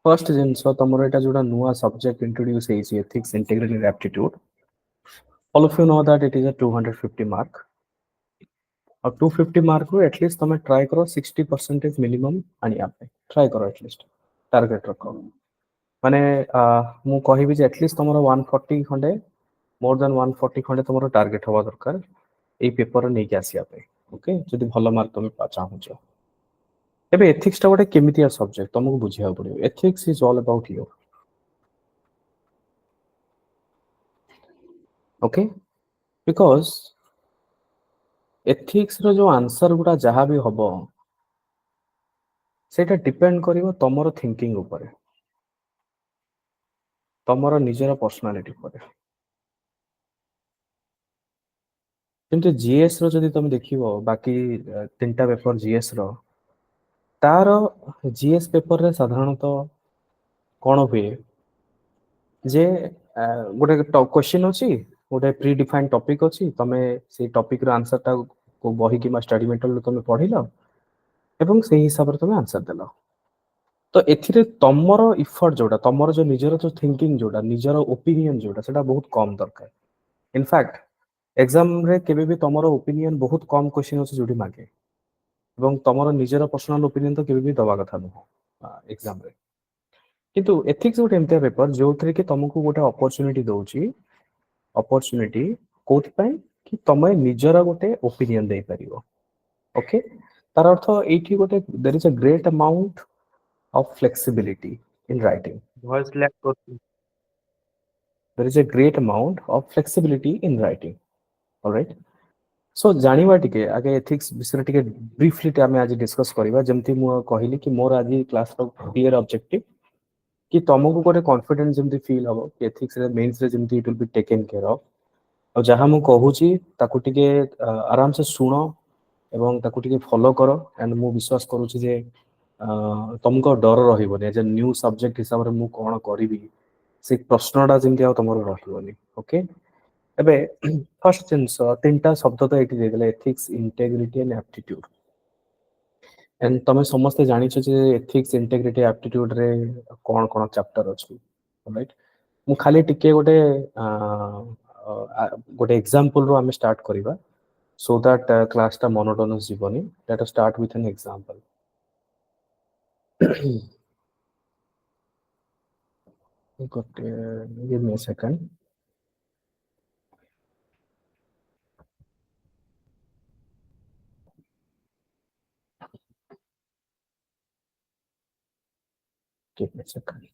First जिनस तुमर एटा जोडा नुवा सब्जेक्ट इंट्रोड्यूस हेछि ethics integrated aptitude all of you know that it is a 250 mark और 250 मार्क रो एटलीस्ट तुम ट्राई करो 60% मिनिमम आनिया पे ट्राई करो एटलीस्ट टारगेट रखो माने मु कहिबि जे एटलीस्ट तुमरो 140 खंडे मोर देन 140 खंडे तुमरो टारगेट हवा दरकार ए पेपर नै के आसिया पे ओके जदि भलो मार्क तुम चाहू छ एबे एथिक्स टा गोटे केमितिया सब्जेक्ट तुमको बुझिया पड़ियो ethics is all about you okay because ethics रो जो आंसर गुडा जहां भी हबो सेटा डिपेंड करिवो तमरो थिंकिंग ऊपर तमरो निजर पर्सनालिटी पर किंतु जीएस रो जदि तुम देखिवो बाकी तीनटा पेपर जीएस रो तार जीएस पेपर रे साधारणतः कोन हुए जे गोटे क्वेश्चन अछि गोटे प्री डिफाइंड टॉपिक अछि तमे से टॉपिक रो आंसर टा को बही कि स्टडी मेटेरियल तमे पढिलो एवं से हिसाब रे तमे आंसर देलो तो एथिरे तमरो इफर्ट जोडा तमरो जो निजर जो थिंकिंग जोडा निजर ओपिनियन जोडा सेटा बहुत कम दरकार इनफैक्ट एग्जाम रे केबे भी तमरो ओपिनियन बहुत कम क्वेश्चन अछि जोडी मागे एवं तमरो निजर पर्सनल ओपिनियन तो केबे भी दबा कथा न एग्जाम रे किंतु एथिक्स गोटे एमते पेपर जो थरे कि तुमको गोटे अपॉर्चुनिटी दोची अपॉर्चुनिटी कोथि पय कि तमे निजर गोटे ओपिनियन दे परिबो ओके तार अर्थ एठी गोटे there is a great amount of flexibility in writing voice lag करछि there is a great amount of flexibility in writing all right so जानिबा टिके आगे एथिक्स विषय टिके ब्रीफली आमे आज डिस्कस करबा जेमति मु कहिली कि मोर आज क्लास रो क्लियर ऑब्जेक्टिव कि तुमको गोटे कॉन्फिडेंस जेमति फील हो कि एथिक्स रे मेंस रे जेमति it will be taken care of और जहां मु कहूची ताकू टिके आराम से सुनो एवं ताकू टिके फॉलो करो एंड मु विश्वास करूची जे तुमको डर रहिबो ने जे न्यू सब्जेक्ट हिसाब रे मु कोन करिवि से प्रश्नटा जेमति आ तुमरो रहिबोनी ओके एबे फर्स्ट जिंस तीनटा शब्द तो एठी देले ethics integrity and aptitude and तमे समस्त जानि छ जे एथिक्स इंटीग्रिटी एप्टीट्यूड रे कोन कोन चैप्टर अछि राइट मु खाली टिके गोटे गोटे एग्जांपल रो हम स्टार्ट करिबा सो दैट क्लास टा मोनोटोनस जीवनी let us start with an example गोटे give me a second give me a second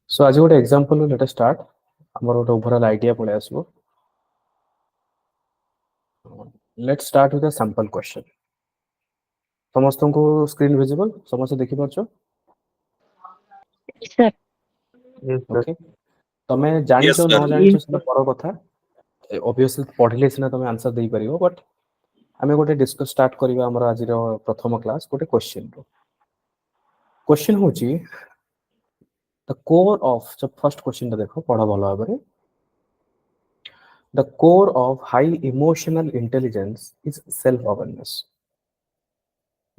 so आज गोटे एग्जांपल लेट अस स्टार्ट हमर गोटे ओवरऑल आईडिया पळे आसबो let's start with a sample question समस्त को स्क्रीन विजिबल समस्त देखि परछो सर यस सर ओके तमे जानि Yes, छो sir. न जानि छो सेटा पर कथा ऑब्वियसली पढिले सिना तमे आंसर देई परिबो बट हमें गोटे डिस्कस स्टार्ट करिबा हमर आज रो प्रथम क्लास गोटे क्वेश्चन रो क्वेश्चन होची द कोर ऑफ जब फर्स्ट क्वेश्चन ता देखो पढा भलो भाबरे the core of high emotional intelligence is self awareness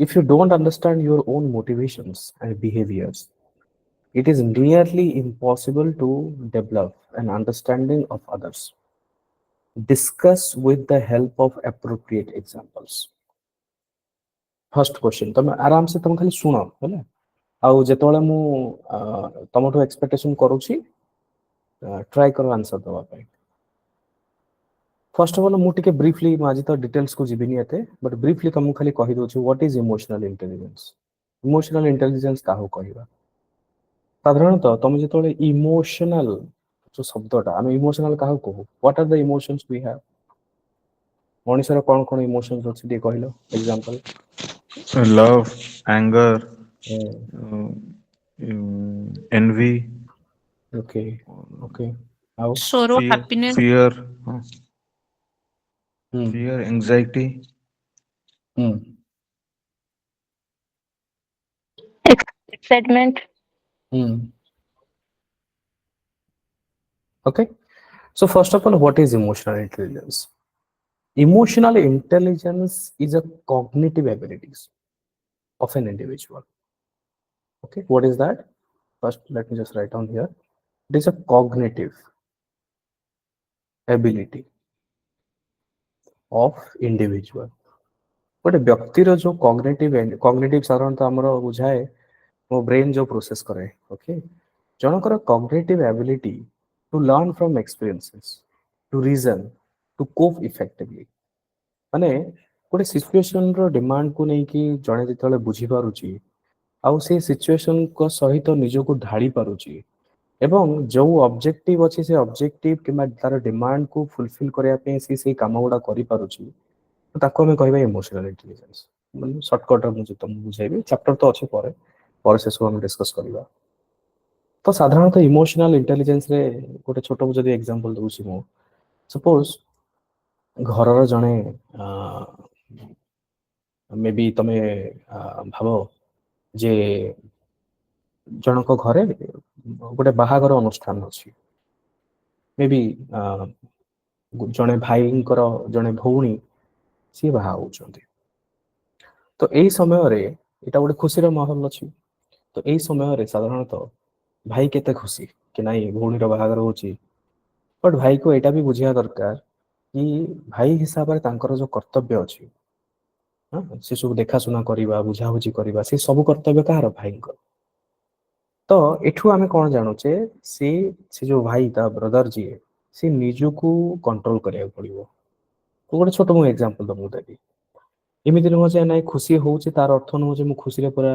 if you don't understand your own motivations and behaviors it is nearly impossible to develop an understanding of others discuss with the help of appropriate examples first question तुम आराम से तुम खाली सुनो हैला आउ जेतोले मु तमठो expectation करूची ट्राई करो आंसर दवा पाई फर्स्ट ऑफ ऑल मु टिके ब्रीफली आज तो डिटेल्स को जिबिनी एते बट ब्रीफली तुम खाली कहि दोछु व्हाट इज इमोशनल इंटेलिजेंस काहो कहिबा साधारणतः तुम जेतोले इमोशनल जो शब्दटा हम इमोशनल काहो कहू what are the emotions we have मनुष्यर कोन कोन इमोशंस अछि दे कहिलो example love, anger, envy, okay okay आओ sorrow, fear, happiness, fear, hmm fear, anxiety, hmm excitement, hmm okay so first of all what is emotional intelligence Emotional intelligence is a cognitive abilities of an individual. Okay, what is that? First, let me just write down here. It is a cognitive ability of individual. ଗୋଟେ ବ୍ୟକ୍ତିର ଯୋଉ କଗ୍ନେଟିଭ ସାଧାରଣତଃ ଆମର ବୁଝାଏ ମୋ brain ଯୋଉ process କରେ okay ଜଣଙ୍କର cognitive ability to learn from experiences to reason to cope effectively ମାନେ ଗୋଟେ ସିଚୁଏସନର ଡିମାଣ୍ଡକୁ ନେଇକି ଜଣେ ଯେତେବେଳେ ବୁଝିପାରୁଛି ଆଉ ସେ ସିଚୁଏସନଙ୍କ ସହିତ ନିଜକୁ ଢାଳି ପାରୁଛି ଏବଂ ଯୋଉ ଅବଜେକ୍ଟିଭ ଅଛି ସେ ଅବଜେକ୍ଟିଭ କିମ୍ବା ତାର ଡିମାଣ୍ଡକୁ ଫୁଲଫିଲ କରିବା ପାଇଁ ସେ ସେଇ କାମ ଗୁଡା କରିପାରୁଛି ତାକୁ ଆମେ କହିବା ଇମୋସନାଲ ଇଣ୍ଟେଲିଜେନ୍ସ ମାନେ ସର୍ଟକଟରେ ମୁଁ ତମକୁ ବୁଝେଇବି ଚାପ୍ଟର ତ ଅଛି ପରେ ପରେ ସେସବୁ ଆମେ ଡିସ୍କସ୍ କରିବା ତ ସାଧାରଣତଃ ଇମୋସନାଲ ଇଣ୍ଟେଲିଜେନ୍ସରେ ଗୋଟେ ଛୋଟ ଯଦି ଏକ୍ସାମ୍ପଲ ଦଉଛି ମୁଁ ସପୋଜ ଘରର ଜଣେ ମେ ବି ତମେ ଭାବ ଯେ ଜଣଙ୍କ ଘରେ ଗୋଟେ ବାହାଘର ଅନୁଷ୍ଠାନ ଅଛି ମେ ବି ଜଣେ ଭାଇଙ୍କର ଜଣେ ଭଉଣୀ ସିଏ ବାହା ହଉଛନ୍ତି ତ ଏଇ ସମୟରେ ଏଇଟା ଗୋଟେ ଖୁସିର ମାହୋଲ ଅଛି ତ ଏଇ ସମୟରେ ସାଧାରଣତଃ ଭାଇ କେତେ ଖୁସି କି ନାଇଁ ଭଉଣୀର ବାହାଘର ହଉଛି ବଟ ଭାଇକୁ ଏଇଟା ବି ବୁଝିବା ଦରକାର କି ଭାଇ ହିସାବରେ ତାଙ୍କର ଯୋଉ କର୍ତ୍ତବ୍ୟ ଅଛି ସେ ସବୁ ଦେଖାଶୁଣା କରିବା ବୁଝାବୁଝି କରିବା ସେ ସବୁ କର୍ତ୍ତବ୍ୟ କାହାର ଭାଇଙ୍କର ତ ଏଠୁ ଆମେ କଣ ଜାଣୁଛେ ସେ ଯୋଉ ଭାଇ ତା ବ୍ରଦର ଯିଏ ସେ ନିଜକୁ କଣ୍ଟ୍ରୋଲ କରିବାକୁ ପଡିବ ଗୋଟେ ଛୋଟ ମୁଁ ଏକ୍ସାମ୍ପଲ ତମକୁ ଦେବି ଏମିତି ନୁହଁ ଯେ ନାଇଁ ଖୁସି ହଉଛି ତାର ଅର୍ଥ ନୁହଁ ଯେ ମୁଁ ଖୁସିରେ ପୁରା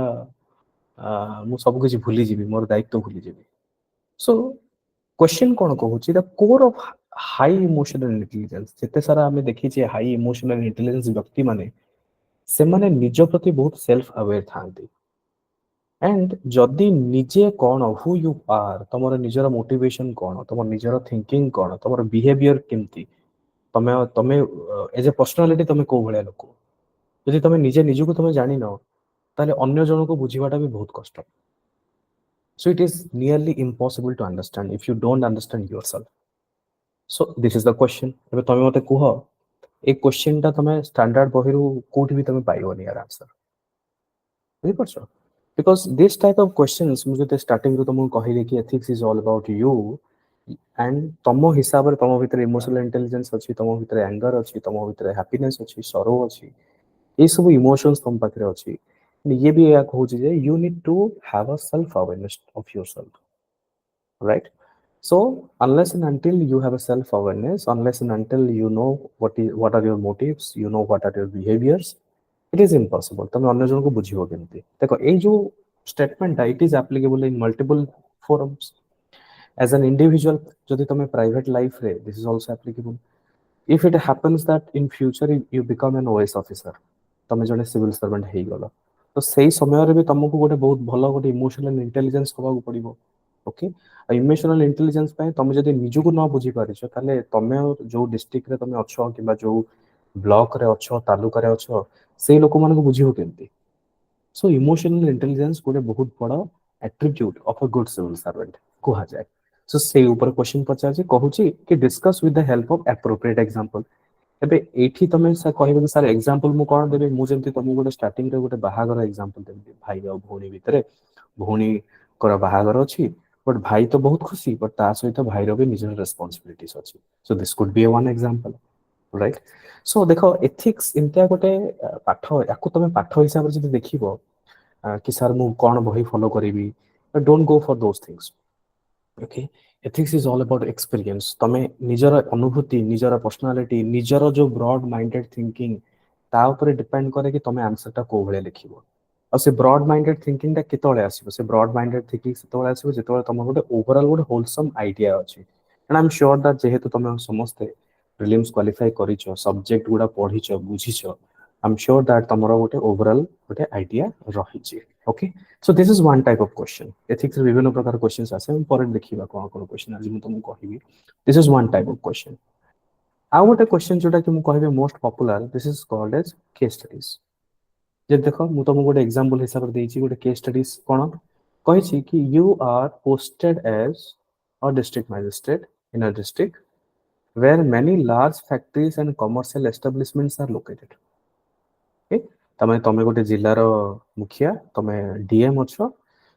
ମୁଁ ସବୁ କିଛି ଭୁଲିଯିବି ମୋର ଦାୟିତ୍ୱ ଭୁଲିଯିବି ସୋ क्वेश्चन कौन कहूँ the core of high emotional intelligence जिते सारा आम देखी हाई इमोशनल इंटेलिजेंस व्यक्ति माने से माने निज प्रति बहुत सेल्फ अवेयर थांती एंड जदि निजे कौन हु यू आर तुम निजर मोटिवेशन कौन तुम निजर थिंकिंग कौन तुम बिहेवियर केमती तमे तमे एज ए पर्सनालिटी तमे को भलिया लोक यदि तमे निजे निजको तमे जानि न ताले अन्य जन को बुझीबाटा भी बहुत कष्ट so it is nearly impossible to understand if you don't understand yourself so this is the question ଏବେ ତମେ ମତେ କୁହ ଏ क्वेश्चन ଟା ତମେ स्टैंडर्ड बहिरु कोठी भी तमे पाइबोनी यार आंसर बुझि परछ because this type of questions ମୁଁ जते स्टार्टिंग रो तमु कहिली कि ethics is all about you and तम हिसाब रे तम भितर इमोशनल इंटेलिजेंस अछि तम भितर एंगर अछि तम भितर हैप्पीनेस अछि सरो अछि ए सब इमोशंस तम पाखरे अछि ये भी या कहूँ जे you need to have a self awareness of yourself right so unless and until you have a self awareness unless and until you know what are your motives you know what are your behaviors it is impossible तमे अन्य जन को बुझियो केमती देखो ए जो statement it is applicable in multiple forums as an individual जदि तमे प्राइवेट लाइफ रे this is also applicable if it happens that in future you become an OS officer तमे जने सिविल सर्वेंट हेई गलो तो सही समय रे भी तुमको गोटे बहुत भलो गोटे इमोशनल इंटेलिजेंस होबा को पड़िबो ओके इमोशनल इंटेलिजेंस पे तुम जदि निजको न बुझी पारिछ ताले तमे जो डिस्ट्रिक्ट रे तमे अछो किबा जो ब्लॉक रे अछो तालुका रे अछो से लोक मान को बुझियो केमती सो इमोशनल इंटेलिजेंस गोटे बहुत बड़ attribute of a good civil servant कहा जाए सो से ऊपर क्वेश्चन पचार जे कहूची कि discuss with the help of appropriate example एबे एठी तमे सा कहबे सर एग्जांपल मु कोन देबे मु जेंति तमु गोटे स्टार्टिंग रे गोटे बाहागर एग्जांपल देबे भाई और भौणी भितरे भौणी कर बाहागर अछि बट भाई तो बहुत खुशी बट ता सहित भाई रो भी निजर रिस्पांसिबिलिटीज अछि so this could be one example right so देखो एथिक्स इनता गोटे पाठ याकु तमे पाठ हिसाब रे जदि देखिबो कि सर मु कोन बही फॉलो करिवि don't go for those things okay ethics is all about experience तमे निजर अनुभूति निजर पर्सनालिटी निजर जो ब्रॉड माइंडेड थिंकिंग ता ऊपर डिपेंड करे कि तमे आंसर टा को भले लिखिबो और से ब्रॉड माइंडेड थिंकिंग टा केतोले आसीबो से ब्रॉड माइंडेड थिंकिंग सेतोले आसीबो जेतोले तम गोटे ओवरऑल गोटे होलसम आइडिया अछि and I am sure that जेहेतु तमे समस्त प्रीलिम्स क्वालिफाई करिछो सब्जेक्ट गुडा पढिछो बुझिछो आई एम श्योर दैट तमरो गोटे ओवरऑल गोटे आइडिया रहिछि okay so this is one type of question ethics विभिन्न प्रकार क्वेश्चंस आसे हम पर देखिबा कोन कोन क्वेश्चन आज मु तुमको कहिबी this is one type of question आउ गोटे क्वेश्चन जोटा कि मु कहबे most popular this is called as case studies जे देखो मु तुमको गोटे एग्जांपल हिसाब रे देछि गोटे केस स्टडीज कोन कहिछि कि you are posted as a district magistrate in a district where many large factories and commercial establishments are located. Okay? ତମେ ଗୋଟେ ଜିଲ୍ଲାର ମୁଖିଆ, ତମେ ଡିଏମ୍ ଅଛ,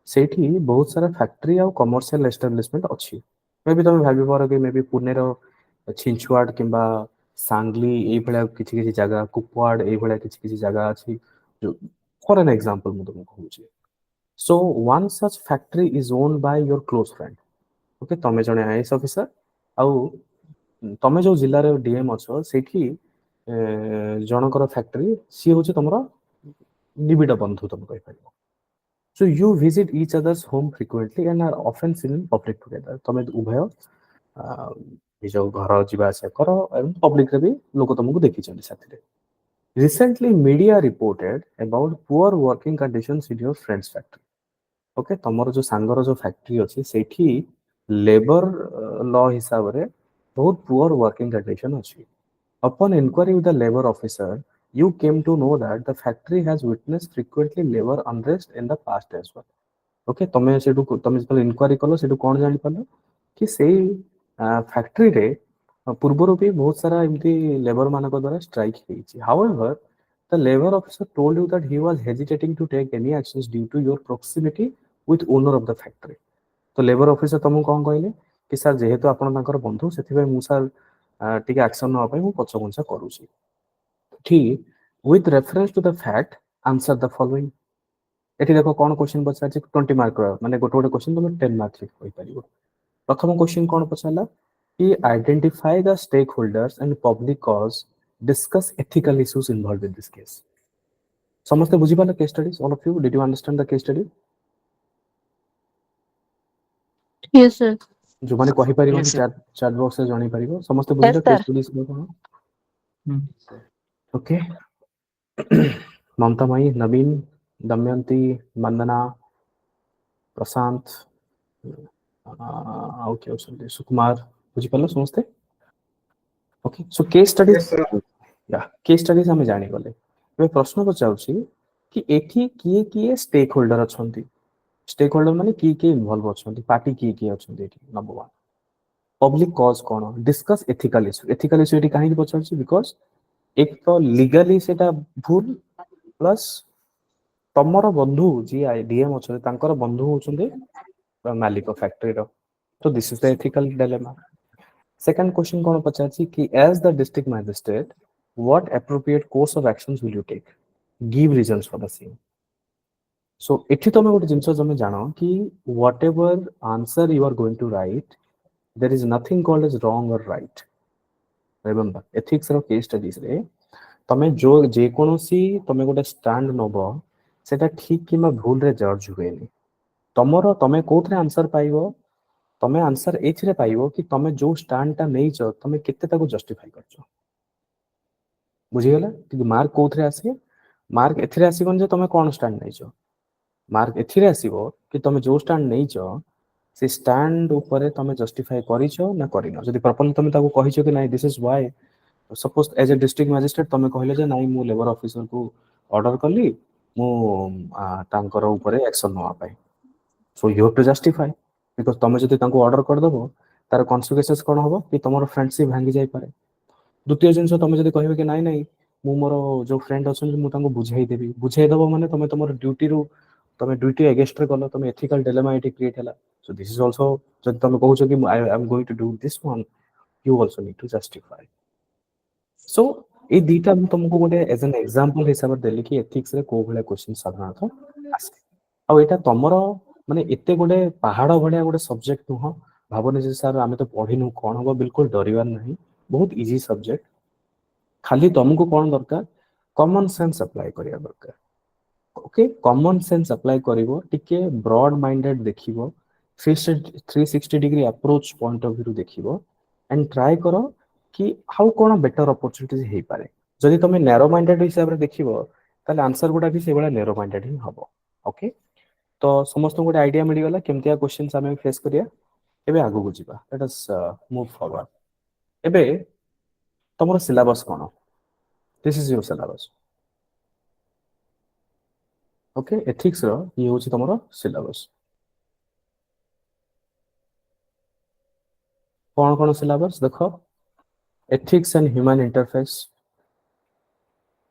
ସେଇଠି ବହୁତ ସାରା ଫ୍ୟାକ୍ଟ୍ରି ଆଉ କମର୍ସିଆଲ ଏଷ୍ଟାବ୍ଲିଶମେଣ୍ଟ ଅଛି। ମେ ବି ତମେ ଭାବିପାର କି ମେ ବି ପୁନେର ଛିଞ୍ଚୁଆଡ଼ କିମ୍ବା ସାଙ୍ଗଲି ଏଇଭଳିଆ କିଛି କିଛି ଜାଗା, କୁପୱାଡ଼ ଏଇଭଳିଆ କିଛି କିଛି ଜାଗା ଅଛି। ଫର ଏନ୍ ଏକ୍ସାମ୍ପଲ ମୁଁ ତମକୁ କହୁଛି। So one such factory is owned by your close friend. Okay, ତମେ ଜଣେ ଆଇଏଏସ୍ ଅଫିସର ଆଉ ତମେ ଯୋଉ ଜିଲ୍ଲାରେ ଡିଏମ୍ ଅଛ ସେଇଠି ଜଣଙ୍କର ଫ୍ୟାକ୍ଟ୍ରି, ସିଏ ହଉଛି ତମର ନିବିଡ଼ ବନ୍ଧୁ ତମେ କହିପାରିବ। So you visit each other's home frequently and are often seen in public together. ତମେ ଉଭୟ ନିଜ ଘର ଯିବା ଆସିବା କର ଏବଂ ପବ୍ଲିକରେ ବି ଲୋକ ତମକୁ ଦେଖିଛନ୍ତି ସାଥିରେ। Recently media reported about poor working conditions in your friend's factory. Okay, ତମର ଯୋଉ ସାଙ୍ଗର ଯୋଉ ଫ୍ୟାକ୍ଟ୍ରି ଅଛି ସେଇଠି ଲେବର ଲ ହିସାବରେ ବହୁତ ପୁଅର ୱାର୍କିଂ କଣ୍ଡିସନ ଅଛି। Upon inquiry with the labor officer, you came to know that the factory has witnessed frequently labor unrest in the past as well. Okay, ତମେ ଯେତେବେଳେ ଇନକ୍ୱାରି କଲ ସେଠୁ କ'ଣ ଜାଣିପାରିଲ କି ସେଇ ଫ୍ୟାକ୍ଟ୍ରିରେ ପୂର୍ବରୁ ବି ବହୁତ ସାରା ଏମିତି ଲେବର ମାନଙ୍କ ଦ୍ୱାରା ଷ୍ଟ୍ରାଇକ୍ ହେଇଛି। However, the labor officer told you that he was hesitating to take any actions due to your proximity with owner of the factory. ତ ଲେବର ଅଫିସର ତମକୁ କ'ଣ କହିଲେ କି ସାର୍ ଯେହେତୁ ଆପଣ ତାଙ୍କର ବନ୍ଧୁ ସେଥିପାଇଁ ମୁଁ ସାର୍ ଟିକେ ଆକ୍ସନ ନେବା ପାଇଁ ମୁଁ ପଛଘୁଞ୍ଚା କରୁଛି। ଠିକ୍, with reference to the fact, answer the following. ଏଠି ଦେଖ କ'ଣ କ୍ୱେଶ୍ଚିନ୍ ପଚାରିଛି 20 ମାର୍କର, ମାନେ ଗୋଟେ ଗୋଟେ କ୍ୱେଶ୍ଚିନ୍ ତମେ 10 ମାର୍କରେ କହିପାରିବ। ପ୍ରଥମ କ୍ୱେଶ୍ଚିନ୍ କ'ଣ ପଚାରିଲା କି identify the stake holders and public cause, discuss ethical issues involved in this case. ସମସ୍ତେ ବୁଝିପାରିଲେ case study? all of you, did you understand the case study? Yes, sir. ଯୋଉମାନେ କହିପାରିବନି ଚାଟ୍ ବକ୍ସରେ ଜଣେଇ ପାରିବ। ସମସ୍ତେ ବୁଝିଲେ Yes, କେସ୍ sir. ଷ୍ଟଡି କ'ଣ? Okay, ମମତାମୟୀ, ନବୀନ, ଦମୟନ୍ତୀ, ବନ୍ଦନା, ପ୍ରଶାନ୍ତ, ଆଉ କିଏ ଅଛନ୍ତି, ସୁକୁମାର, ବୁଝିପାରିଲ ସମସ୍ତେ? Okay, so case study, case studies ଆମେ ଜାଣିଗଲେ। ଏବେ ପ୍ରଶ୍ନ ପଚାରୁଛି କି ଏଠି କିଏ କିଏ ଷ୍ଟେକ୍ ହୋଲ୍ଡର ଅଛନ୍ତି? ଷ୍ଟେକ୍ ହୋଲ୍ଡର ମାନେ କିଏ କିଏ ଇନଭଲ୍ଭ ଅଛନ୍ତି, ପାର୍ଟି କିଏ କିଏ ଅଛନ୍ତି ଏଠି? ନମ୍ବର ୱାନ୍, ପବ୍ଲିକ କଜ୍ କ'ଣ? Discuss ethical issue. Ethical issue ଏଠି କାହିଁକି ପଚାରୁଛି? ବିକଜ ଏକ ତ ଲିଗାଲି ସେଟା ଭୁଲ, ପ୍ଲସ୍ ତମର ବନ୍ଧୁ ଯିଏ ଡିଏମ୍ ଅଛନ୍ତି ତାଙ୍କର ବନ୍ଧୁ ହଉଛନ୍ତି ମାଲିକ ଫ୍ୟାକ୍ଟ୍ରିର। ତ this is the ethical dilemma. Second question କ'ଣ ପଚାରିଛି କି as the district magistrate, what appropriate course of actions will you take? Give reasons for the same. So ଏଠି ତମେ ଗୋଟେ ଜିନିଷ ତମେ ଜାଣ କି whatever answer you are going to write, there is nothing called as wrong or right. Remember, ethics ର case studies ରେ ତମେ ଯେକୌଣସି ତମେ ଗୋଟେ ଷ୍ଟାଣ୍ଡ ନବ ସେଟା ଠିକ କିମ୍ବା ଭୁଲରେ ଜଜ୍ ହୁଏନି। ତମେ କୋଉଥିରେ ଆନ୍ସର ପାଇବ? ତମେ ଆନ୍ସର ଏଇଥିରେ ପାଇବ କି ତମେ ଯୋଉ ଷ୍ଟାଣ୍ଡଟା ନେଇଛ ତମେ କେତେ ତାକୁ ଜଷ୍ଟିଫାଇ କରିଛ। ବୁଝିଗଲା? କିନ୍ତୁ ମାର୍କ କୋଉଥିରେ ଆସିବ? ମାର୍କ ଏଥିରେ ଆସିବନି ଯେ ତମେ କ'ଣ ଷ୍ଟାଣ୍ଡ ନେଇଛ। ମାର୍କ ଏଥିରେ ଆସିବ କି ତମେ ଯୋଉ ଷ୍ଟାଣ୍ଡ ନେଇଛ ସେ ଷ୍ଟାଣ୍ଡ ଉପରେ ତମେ ଜଷ୍ଟିଫାଇ କରିଛ ନା କରିନ। ଯଦି ପ୍ରପରଲି ତମେ ତାକୁ କହିଛ କି ନାଇଁ this is Y, suppose age A district magistrate ତମେ କହିଲେ ଯେ ନାଇଁ ମୁଁ ଲେବର ଅଫିସରକୁ ଅର୍ଡର କଲି ମୁଁ ତାଙ୍କର ଉପରେ ଆକ୍ସନ ନେବା ପାଇଁ। So you have to justify, because ତମେ ଯଦି ତାଙ୍କୁ ଅର୍ଡର କରିଦେବ ତାର କନସିକ୍ୱେନ୍ସେସ୍ କ'ଣ ହବ କି ତମର ଫ୍ରେଣ୍ଡସିପ୍ ଭାଙ୍ଗି ଯାଇପାରେ। ଦ୍ୱିତୀୟ ଜିନିଷ, ତମେ ଯଦି କହିବ କି ନାଇଁ ନାଇଁ ମୁଁ ମୋର ଯୋଉ ଫ୍ରେଣ୍ଡ ଅଛନ୍ତି ମୁଁ ତାଙ୍କୁ ବୁଝେଇଦେବି, ବୁଝେଇଦବ ମାନେ ତମେ ତମର ଡ୍ୟୁଟି ଏଗେନ୍ଷ୍ଟରେ ଗଲ, ତମେ ଏଥିକାଲ ଡିଲେମା ଏଠି କ୍ରିଏଟ୍ ହେଲା। ସୋ ଦିସ୍ ଇଜ ଅଲସୋ, ଯଦି ତମେ କହୁଛ କି I am going to do this one, you also need to justify. So ଏଇ ଦିଟା ମୁଁ ତମକୁ ଗୋଟେ ଏଜ ଏନ୍ ଏକ୍ସାମ୍ପଲ ହିସାବରେ ଦେଲି କି ଏଥିକ୍ସରେ କୋଉ ଭଳିଆ କ୍ୱେଶ୍ଚିନ୍ ସାଧାରଣତଃ ଆସେ। ଆଉ ଏଇଟା ତମର ମାନେ ଏତେ ଗୋଟେ ପାହାଡ ଭଳିଆ ଗୋଟେ ସବଜେକ୍ଟ ନୁହଁ। ଭାବନି ଯେ ସାର୍ ଆମେ ତ ପଢିନୁ କ'ଣ ହବ, ବିଲକୁଲ ଡରିବାର ନାହିଁ। ବହୁତ ଇଜି ସବଜେକ୍ଟ। ଖାଲି ତମକୁ କ'ଣ ଦରକାର? କମନ ସେନ୍ସ ଆପ୍ଲାଏ କରିବା ଦରକାର। ଓକେ, କମନ ସେନ୍ସ ଆପ୍ଲାଏ କରିବ, ଟିକେ ବ୍ରଡ ମାଇଣ୍ଡେଡ ଦେଖିବ, 360 degree approach point of view ଦେଖିବ ଆଣ୍ଡ ଟ୍ରାଏ କର କି ଆଉ କ'ଣ ବେଟର ଅପରଚୁନିଟି ହେଇପାରେ। ଯଦି ତମେ ନ୍ୟାରୋ ମାଇଣ୍ଡେଡ ହିସାବରେ ଦେଖିବ ତାହେଲେ ଆନ୍ସର ଗୁଡା ବି ସେଇଭଳିଆ ନ୍ୟାରୋ ମାଇଣ୍ଡେଡ ହିଁ ହବ। ଓକେ, ତ ସମସ୍ତଙ୍କୁ ଗୋଟେ ଆଇଡିଆ ମିଳିଗଲା କେମିତିଆ କ୍ୱେଶ୍ଚିନ୍ସ ଆମେ ଫେସ୍ କରିବା। ଏବେ ଆଗକୁ ଯିବା, ଲେଟ୍ ଅସ୍ ମୁଭ୍ ଫରୱାର୍ଡ। ଏବେ ତମର ସିଲାବସ୍ କ'ଣ? This is your syllabus. Okay, ଏଥିକ୍ସର ଇଏ ହେଉଛି ତମର ସିଲାବସ୍। କ'ଣ କ'ଣ ସିଲାବସ୍ ଦେଖ, ethics and human interface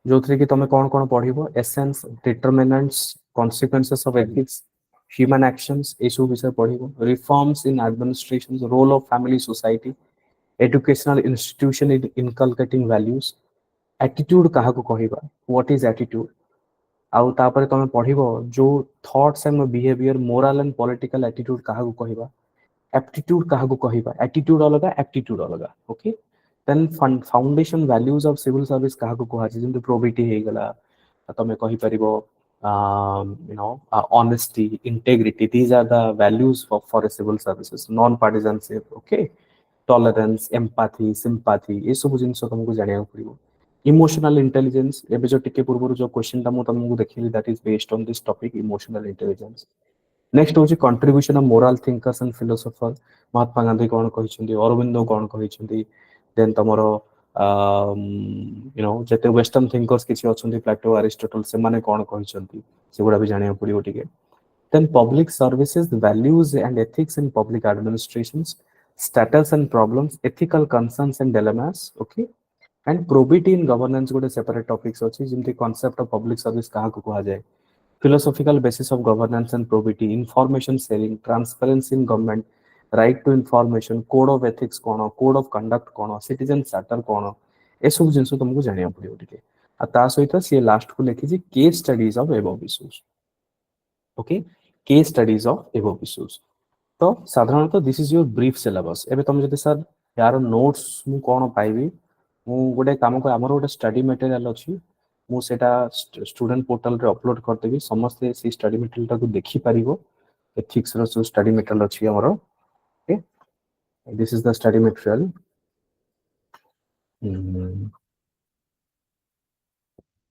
जो थ्री कि तमे कौन कौन पढ़िबो essence determinants consequences of ethics human actions ए सब विषय पढ़िबो reforms in administration role of family society educational institution in inculcating values attitude काहा को कहिबा व्हाट इज एटीट्यूड आउ तापर तमे पढ़िबो जो thoughts and behaviour moral and political attitude काहा को कहिबा एप्टीट्यूड काहा को कहिबा एटीट्यूड अलगा एप्टीट्यूड अलगा okay then foundation values of civil service काहा को कहा जेंति प्रोबिटी हे गला तमे कहि परिबो you know honesty integrity these are the values for a civil services non partisanship okay tolerance empathy sympathy ये सब जिंस तुमको जानिया पड़िबो इमोशनल इंटेलिजेंस एबे जो टिके पूर्व जो क्वेश्चन ता मु तुमको देखिली that is based on this topic emotional intelligence next होची contribution of moral thinkers and philosopher Mahatma Gandhi कौन कहिसेंती अरविंदो कौन कहिसेंती देन तमरो यू नो जते वेस्टर्न थिंकर्स किछि अछंती प्लेटो अरिस्टोटल से माने कौन कहिसेंती सेगुडा भी जानिया पड़िबो टिके then public services values and ethics in public administrations status and problems ethical concerns and dilemmas okay and probity in governance गोटे separate topics अछि जेमति concept of public service कहा को कहा जाय philosophical basis of governance and probity information sharing transparency in government right to information code of ethics cone code of conduct cone citizen charter कोन ए सब जिंस तुमको जानिया पड़ियो टिके आ ता सहित से लास्ट को लिखि जी case studies of above issues okay case studies of above issues तो साधारणतः this is your brief syllabus एबे तुम जति सर यार नोट्स मु कोन पाइबी मु गोटे काम को हमर गोटे स्टडी मटेरियल अछि मु सेटा स्टूडेंट पोर्टल रे अपलोड कर देबी समस्त से स्टडी मटेरियल ता को देखि परिबो एथिक्स रो जो स्टडी मटेरियल अछि हमर okay this is the study material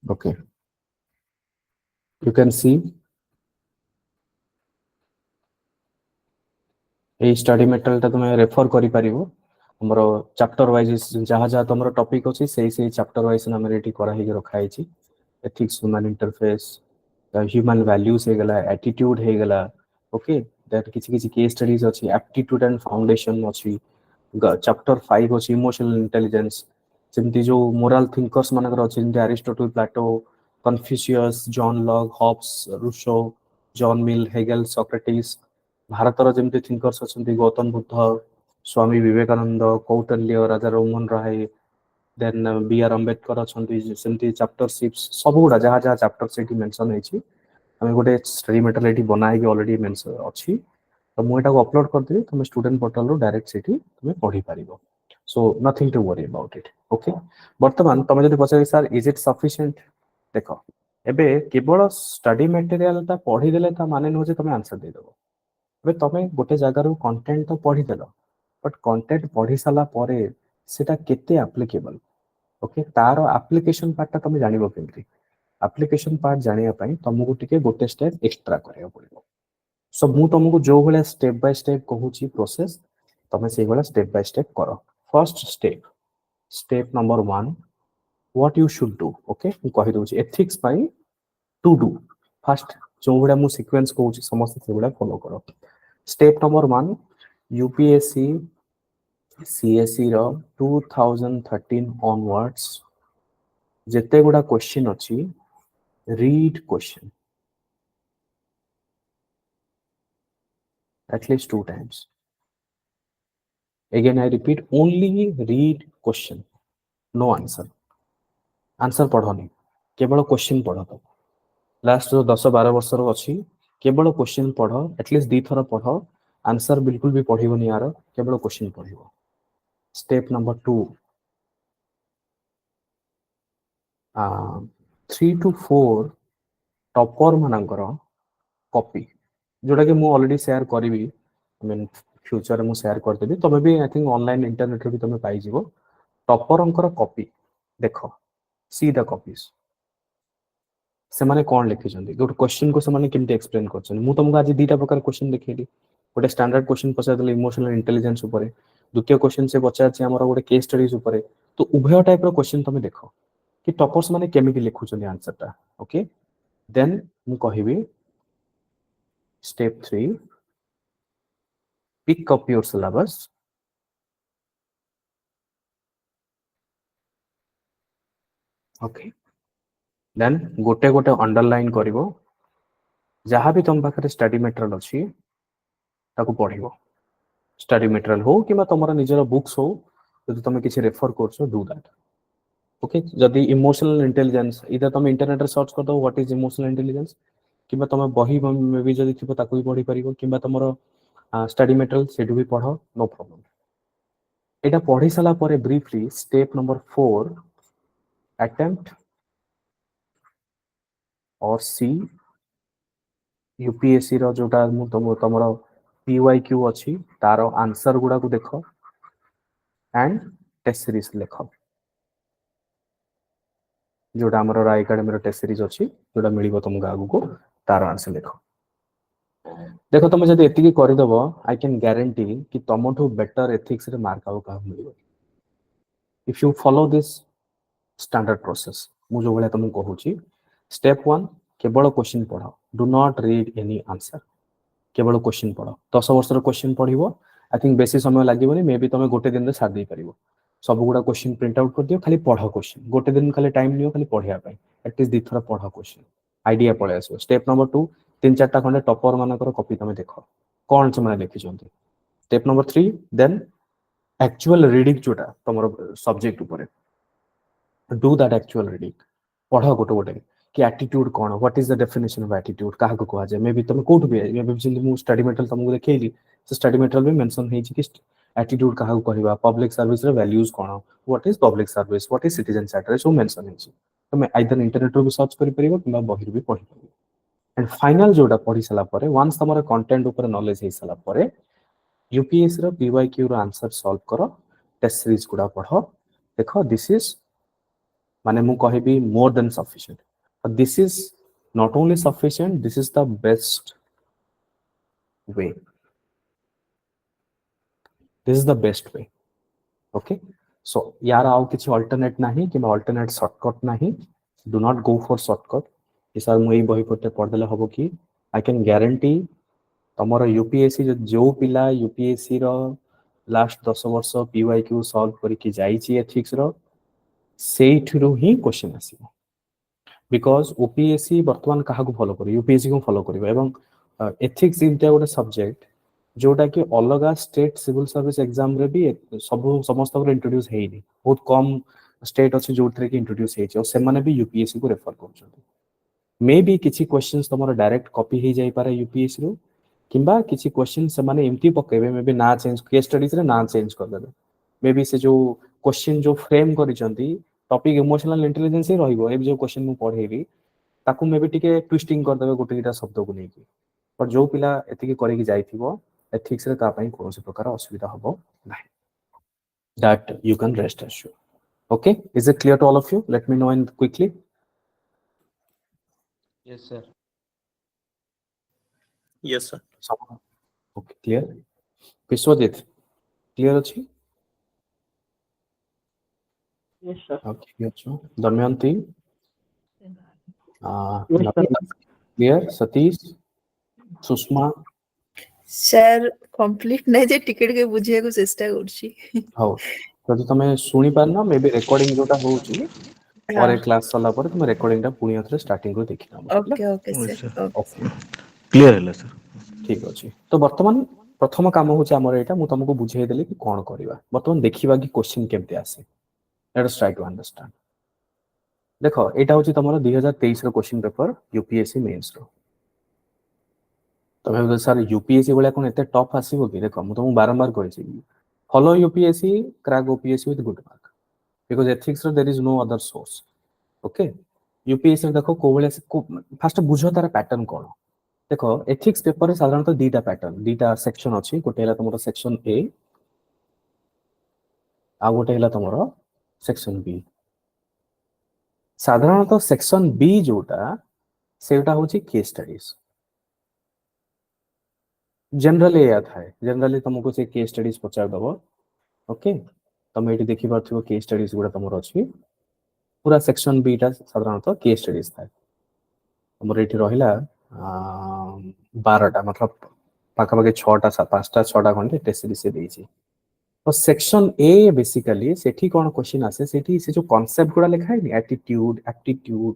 okay you can see A study material ता तुम रेफर करि परिबो हमर चैप्टर वाइज जहाँ जहाँ तुम टॉपिक अछि से चैप्टर वाइज नाम रेडी करा ही रखा है ethics human interface human values हे गला एटीट्यूड हे गला ओके दैट किछि किछि केस स्टडीज अछि एप्टीट्यूड एंड फाउंडेशन अछि चैप्टर 5 अछि इमोशनल इंटेलिजेंस जेमति जो मोरल थिंकर्स मानकर अछि जेमति Aristotle Plato Confucius John Locke Hobbes Rousseau John Mill Hegel Socrates भारतर जेमति थिंकर्स अछि Gautam Buddha Swami Vivekananda Kautilya Raja Rammohan Roy then B R Ambedkar अछंती सेमती चैप्टर 6 सब गुडा जहाँ जहाँ चैप्टर सेठी मेंशन होइछि हमें गोटे स्टडी मटेरियल एठी बनाई के ऑलरेडी मेंशन अछि तो मु एटा को अपलोड कर देबी तुम स्टूडेंट पोर्टल रो डायरेक्ट सेठी तुम पढ़ी परिबो so nothing to worry about it okay वर्तमान तुम जदि पछे सर इज इट सफिशिएंट देखो एबे केवल स्टडी मटेरियल ता पढ़ी देले ता माने न जे तुम आंसर दे देबो एबे तुम गोटे जगह रो कंटेंट तो पढ़ी देलो बट कंटेंट पढ़ी साला परे सेटा केते एप्लीकेबल ओके तारो एप्लीकेशन पार्ट ता तुम जानिबो केमति एप्लीकेशन पार्ट जानिया पई तुमको टिके गोटे स्टेप एक्स्ट्रा करियो पड़िबो सो मु तुमको जो भले स्टेप बाय स्टेप कहूची प्रोसेस तुम से भले स्टेप बाय स्टेप करो first step step number 1 what you should do okay मु कहि दोची एथिक्स पई टू डू फर्स्ट जो भले मु सीक्वेंस कहूची समस्त से भले फॉलो करो स्टेप नंबर 1 यूपीएससी सीएससी रो 2013 onwards जेते गुडा क्वेश्चन अछि read question at least 2 times again I repeat only read question no answer answer पढ़ोनी केवल क्वेश्चन पढ़ो तो लास्ट जो 10-12 वर्ष रो अछि केवल क्वेश्चन पढ़ो एटलीस्ट 2 थर पढ़ो आंसर बिल्कुल भी पढ़िबोनी यार केवल क्वेश्चन पढ़िबो स्टेप नंबर 2 3 to 4 टॉपर मानकर कॉपी जोटा कि मु ऑलरेडी शेयर करबी आई मीन फ्यूचर मु शेयर कर देबी तबे भी आई थिंक ऑनलाइन इंटरनेट रे भी तमे पाई जिवो टॉपरंकर कॉपी देखो सी द कॉपीज से माने कोन लिखि जंदी गोट क्वेश्चन को से माने केमते एक्सप्लेन करछन मु तुमको आज दीटा प्रकार क्वेश्चन देखैली गोटे स्टैंडर्ड क्वेश्चन पछा देले इमोशनल इंटेलिजेंस ऊपर द्वितीय क्वेश्चन से बचा छै हमर गोटे केस स्टडीज ऊपर तो उभय टाइप रो क्वेश्चन तमे देखो कि टॉपर्स माने केमिति लिखु छन आंसर ता ओके देन मु कहिबी step 3 pick up your syllabus okay then गोटे गोटे अंडरलाइन करिवो जहाँ भी तुम पाखे स्टडी मटेरियल अच्छी ताको पढ़िबो स्टडी मटेरियल हो कि तुम निजर बुक्स हो जब तुम किसी रेफर कर डू दैट ओके जदि इमोशनल इंटेलिजेंस इधर तुम इंटरनेट सर्च कर दो व्हाट इज इमोशनल इंटेलिजेंस कि तुम बही में भी जदि थी ताको भी पढ़ी पारिबो कि तुम स्टडी मटेरियल सेठू भी पढ़ नो प्रॉब्लम एटा पढ़ी साला परे ब्रीफली स्टेप नंबर 4 अटेम्प्ट और सी यूपीएससी रो जोटा तुमर पीवाईक्यू अच्छी तार आंसर गुड़ा को देख एंड टेस्ट सीरीज लिख जोटा आम रायकाडेमी टेस्ट सीरीज अच्छी जोटा मिल तुमको आगू तार आंसर लिख देख तुम जब ये करदेव आई कैन ग्यारंटी कि तुमठू बेटर एथिक्स रे मार्क आउ क्या मिल if you follow this standard process मु जो भाई तुमको कहूँ स्टेप 1 केवल क्वेश्चन पढ़ do not read any answer केवल क्वेश्चन पढ़ 10 वर्ष क्वेश्चन पढ़ो आई थिंक बेसी समय लगे मे भी तुम गोटे दिन में सार दे पार सब गुड़ा क्वेश्चन प्रिंट आउट कर दियो खाली पढ़ क्वेश्चन गोटे दिन खाली टाइम लियो खाली पढ़ाई एटलिस्ट 2 थर पढ़ क्वेश्चन आइडिया पलि आस स्टेप नंबर 2 3-4टा खंडे टॉपर मानकर कॉपी तुम देख कौन से लिखि step number 3 then actual reading जोटा तुम सब्जेक्ट ऊपर डू दैट एक्चुअल रीडिंग पढ़ गोटे गोटे कि एटीट्यूड कौन what is the definition of attitude क्या कह जाए मे भी तुम कोठ भी मे भी स्टडी मटेरियल तुमको देखली से स्टडी मटेरियल भी मेंशन है कि एटीट्यूड क्या कहवा पब्लिक सर्विस रे वैल्यूज कौन what is public service what is citizen sector सब मेंशन है तुम आइदर इंटरनेट रो भी सर्च करि परिबो किबा बही भी पढ़ी परिबो एंड फाइनल जोटा पढ़ी साला परे वंस तुम कंटेंट ऊपर नॉलेज है साला परे यूपीएससी रो पीवाईक्यू रो आंसर सॉल्व करो टेस्ट सीरीज गुड़ा पढ़ देखो दिस इज माने मु कहबी more than sufficient this is not only sufficient this is the best way this is the best way okay so यार आउ किसी अल्टरनेट नहीं कि अल्टरनेट शॉर्टकट नहीं do not go for shortcut कि सर मुझे बही पटे पढ़देले हम कि आई कैन ग्यारंटी तुम यूपीएससी जो पिला यूपीएससी रो लास्ट 10 वर्ष पीवाईक्यू सॉल्व करके जाइए एथिक्स रो सेठू ही क्वेश्चन आसीबो बिकॉज ओपीएससी वर्तमान क्या फॉलो कर यूपीएससी को फॉलो कर एथिक्स इनटा गोटे सब्जेक्ट जोटा कि अलग स्टेट सिविल सर्विस एग्जाम रे भी सब समस्त इंट्रोड्यूस हेनी बहुत कम स्टेट अच्छे जो कि इंट्रोड्यूस होने भी यूपीएससी को रेफर कर मे बी किसी क्वेश्चन तुम डायरेक्ट कॉपी हो जाई पारे यूपीएससी रू किंबा किसी क्वेश्चन से माने एमती पकेबे मे बी ना चेंज केस स्टडीज रे ना चेंज कर देबे मे बी से जो क्वेश्चन जो फ्रेम करिसंती टॉपिक इमोशनल इंटेलिजेंस ही रहिबो ए जो क्वेश्चन मु पढेबी ताकू मे बी टिके ट्विस्टिंग कर देबे गोटे गिटा शब्द को लेके पर जो पिला एतिकी करिक जाइथिबो एथिक्स रे ता पई कोनोसी प्रकार असुविधा हबो नाही that you can rest assure okay is it clear to all of you let me know in quickly Yes, sir. Yes, sir. Okay clear Biswajit clear अछि Yes, sir. ओके अच्छा Damayanti Yes, sir. Clear Satish Sushma sir complete नहीं जे ticket के बुझिया को चेष्टा करछि हो जदि तुम शुणी पारना मे बी रिकॉर्डिंग जोटा होउची और क्लास सला पर तुम रिकॉर्डिंग टा पुणी आथरे स्टार्टिंग को देखि नबो okay okay sir okay clear है सर ठीक अछि तो वर्तमान प्रथम काम होची हमर एटा मु तुमको बुझाई देली कि कोन करबा वर्तमान देखिबा कि क्वेश्चन केमते आसे let us try to understand देखो एटा होची तमरो 2023 रो क्वेश्चन पेपर यूपीएससी मेंस रो तमे सर यूपीएससी वाला कोन एते टफ आसीबो कि देखो मु तुमको बारंबार कहिछि follow UPSC crack OPSC with good mark because ethics रो there is no other source okay UPSC में देखो को फास्ट बुझो तार पैटर्न कोन देखो एथिक्स पेपर रे साधारणतः दीटा पैटर्न दीटा सेक्शन अछि गोटे हला तमरो सेक्शन ए आ गोटे हला तमरो सेक्शन बी साधारणतः सेक्शन बी जोटा सेटा होछि केस स्टडीज जनरली या थाए जनरली तुमको से केस स्टडीज पचार दबो ओके तुम एटी देखि पारथिबो केस स्टडीज गुडा तमरो अछि पूरा सेक्शन बी टा साधारणतः केस स्टडीज थाए हमर एटी रहिला 12टा मतलब पाखा पाखे 6टा 5टा 6टा घंटे टेस्ट सीरीज से देछि तो section A basically Sethi cone question आसे सेठी से जो कांसेप्ट गुडा लिखा है एटीट्यूड एप्टीट्यूड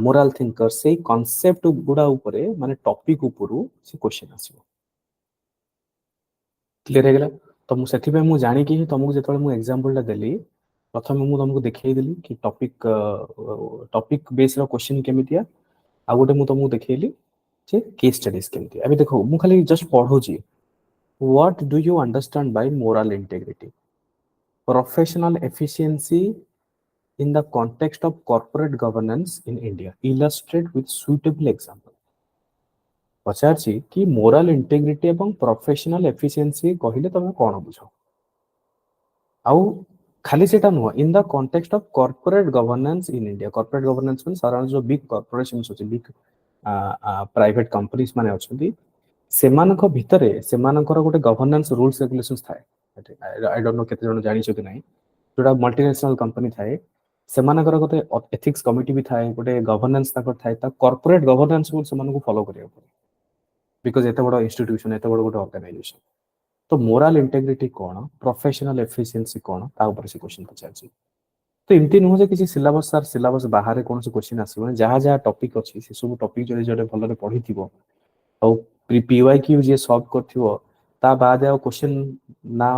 मोराल थिंकर से कांसेप्ट गुडा ऊपर माने टॉपिक ऊपर से क्वेश्चन आसीबो क्लियर है गला तो मु सेठी पे मु जानि कि तुमको जेतले मु एग्जांपल टा देली प्रथम मु तुमको देखै देली कि टॉपिक बेस रो क्वेश्चन केमितिया आ गोटे मु तुमको देखैली जे केस स्टडीज केमितिया अभी देखो मु खाली जस्ट पढो छी what do you understand by moral integrity professional efficiency in the context of corporate governance in India. Illustrate with suitable example. पचारछि कि मोराल इंटीग्रिटी एवं प्रोफेशनल एफिशिएंसी कहिले तमे कोन बुझो आउ खाली सेटा नुह in the context of corporate governance in India corporate governance mean सारा जो बिग कॉर्पोरेशंस होछि बिग प्राइवेट कंपनीज माने अछंती सेमानक भितरे सेमानकर गोटे गवर्नेंस रूल्स रेगुलेशंस थाए आई डोंट नो केते जण जानि छ कि नाही जोड़ा मल्टीनेशनल कंपनी थाए सेमानकर गोटे एथिक्स कमिटी भी थाए गोटे गवर्नेंस ताकर थाए ता कॉर्पोरेट गवर्नेंस को सेमानकु फॉलो करियो पड़े बिकॉज एते बड़ इंस्टीट्यूशन एते बड़ गोटे ऑर्गेनाइजेशन तो मोरल इंटीग्रिटी कोन प्रोफेशनल एफिशिएंसी कोन ता ऊपर से क्वेश्चन पचारछि तो एमती नुह जे किसी सिलेबस सर सिलेबस बाहर कोन से क्वेश्चन आसीबो जहा जहा टॉपिक अछि से सब टॉपिक जड़े जड़े भलरे पढिथिबो और पीवाईक्यू जे सॉल्व करथिबो ता बाद आ क्वेश्चन ना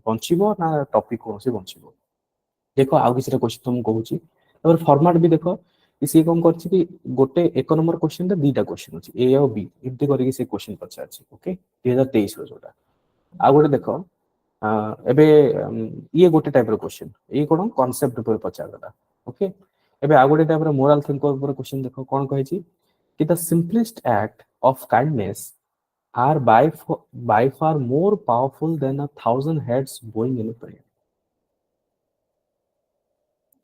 बंचिबो ना टॉपिक कोन से बंचिबो देखो आउ किसी क्वेश्चन तुम कहूची और फॉर्मेट भी देखो इसी कौन करछि कि गोटे एक नंबर क्वेश्चन रे दीटा क्वेश्चन अछि ए और बी इते करके से क्वेश्चन पचारछि ओके 2023 रो जोटा आ गोटे देखो एबे ये गोटे टाइप रो क्वेश्चन ये कोन कांसेप्ट ऊपर पचारला ओके एबे आ गोटे टाइप रो मोरल थिंकर ऊपर क्वेश्चन देखो कोन कहैछि कि the simplest act of kindness are by far more powerful than 1,000 heads bowing in a prayer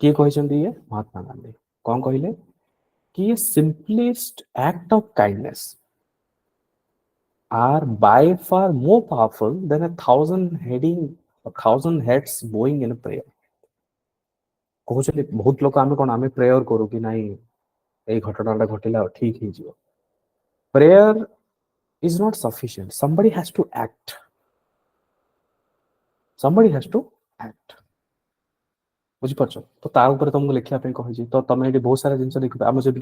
किए कहते ये महात्मा गांधी कौन कहले कि ये simplest act of kindness are by far more powerful than 1,000 heads bowing in prayer कहते बहुत लोग आम कौन आम प्रेयर करू कि नहीं ये घटना घटिला ठीक ही prayer is not sufficient somebody has to act बुझिपारछ तो ता ऊपर तुमको लिखिया पे कहै तो तमे एटी बहुत सारा जिंस देखबे हम जब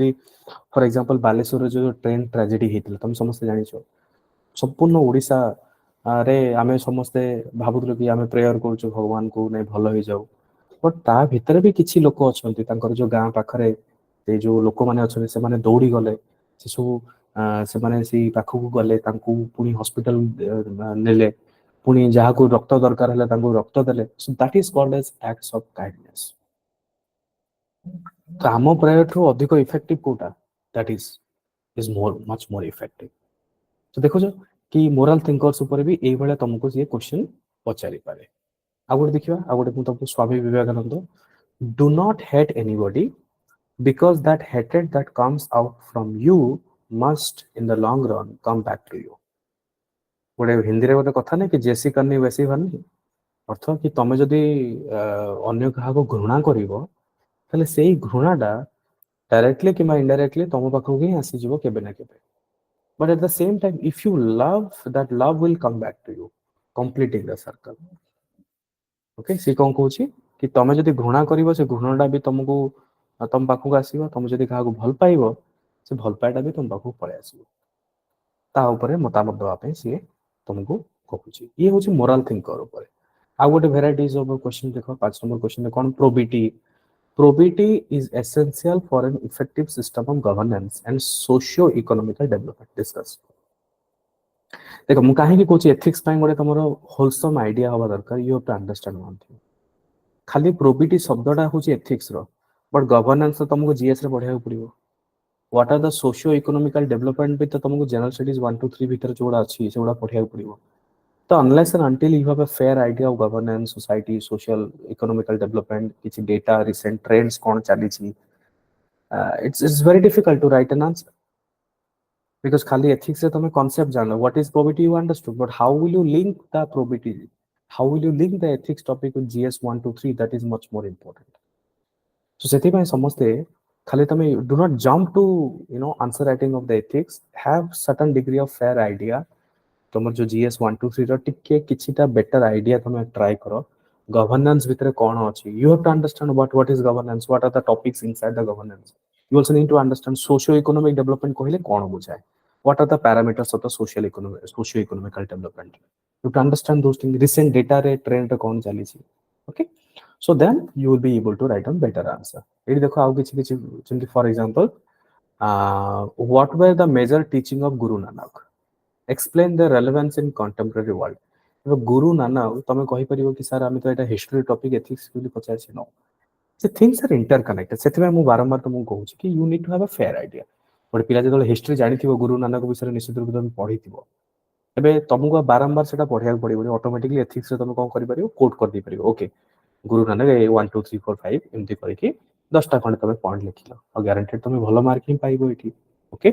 फॉर एग्जांपल बालेश्वर जो ट्रेन ट्रेजेडी हेतिला तुम समस्त जानि छ संपूर्ण ओडिसा रे आमे समस्त भाबुतलो कि आमे प्रेयर करछु भगवान को नै भलो हो जाऊ बट ता भीतर भी किछि लोक अछंती तांकर जो गां पाखरे ते जो लोक माने अछन से माने दौड़ी गले से सब से माने सी पाखु को गले तांकू पुनी हॉस्पिटल नेले पुनी जहा को रक्त दरकार हला तांको रक्त देले so that is called as acts of kindness तो आम प्रेयर ठू अधिक इफेक्टिव कोटा that is much more effective तो देखो जो कि मोरल थिंकर्स ऊपर भी एई भले तुमको ये क्वेश्चन पचारि पारे आ गोटे देखिबा आ गोटे मु तुमको Swami Vivekananda do not hate anybody because that hatred that comes out from you must in the long run come back to you गोटे हिंदी रे गोटे कथा नै कि जैसी करनी वैसी भरनी अर्थ कि तमे जदि अन्य कहा को घृणा करिवो तले सेही घृणाटा डायरेक्टली कि इनडायरेक्टली तम पाखो ही आसी जीवो केबे ना केबे but at the same time if you love that love will come back to you completing the circle okay see कोन कहूची कि तमे जदि घृणा करिवो से घृणाटा भी तुमको तुम पाखो आसीबो तुम जदि कहा को भल पाइबो से भल पाइटा भी तुम पाखो पळे आसीबो ता ऊपर मतामत दवा पे सी तुमको कहूची ये होची मोरल थिंकर ऊपर आ गोटे वेराइटीज ऑफ क्वेश्चन देखो 5 नंबर क्वेश्चन में कोन probity is essential for an effective system of governance and socio economical development discuss देखो मु काहे कि कोची एथिक्स पाई गोटे तमरो होलसम आईडिया होबा दरकार you have to understand one thing खाली प्रोबिटी शब्दटा होची एथिक्स रो बट गवर्नेंस तो तुमको जीएस रे पढिया पड़िबो what are the socio economical development भी तो तुमको जनरल स्टडीज 1 2 3 भीतर जोड़ा अछि सेउडा पढिया पड़िबो तो unless and until you have a fair idea of governance society social economical development किछि डेटा रिसेंट ट्रेंड्स कोन चली छी it's very difficult to write an answer because खाली ethics से तुम्हें concept जानलो what is probity you understood but how will you link the probity how will you link the ethics topic with GS 1 2 3 that is much more important so सेति ପାଇଁ ସମସ୍ତେ खाली तमे do not jump to answer writing of the ethics have certain degree of fair idea तुम जो GS 1 2 3 रो टिके किछिटा बेटर आइडिया तुम ट्राई करो गवर्नेंस भितर कोन अछि you have to understand what is governance what are the topics inside the governance you also need to understand socio economic development कहले कोन बुझाय what are the parameters of the socio economical development you to understand those thing recent data रे trend कोन चली छी okay so then you will be able to write down better answer एडी देखो आउ किछि किछि जेंति for example what were the major teaching of Guru Nanak explain the relevance in contemporary world तो गुरु नानक तमे कहि परिबो कि सर आमे तो एटा हिस्ट्री टॉपिक एथिक्स के पचार छी नो से थिंग्स आर इंटरकनेक्टेड सेति में मु बारंबार तुमको कहू छी कि you need to have a fair idea but पिला जदो हिस्ट्री जानि थिबो गुरु नानक विषय निश्चित रूप तुम पढि थिबो एबे तुमको बारंबार सेटा पढिया पड़िबो ऑटोमेटिकली एथिक्स तुम कोन करि परिबो कोड कर दी परिबो ओके गुरु नानक 1 2 3 4 5 एमती करके 10टा खंड तमे पॉइंट लिखिलो और गारंटेड तमे भलो मार्क ही पाइबो एठी ओके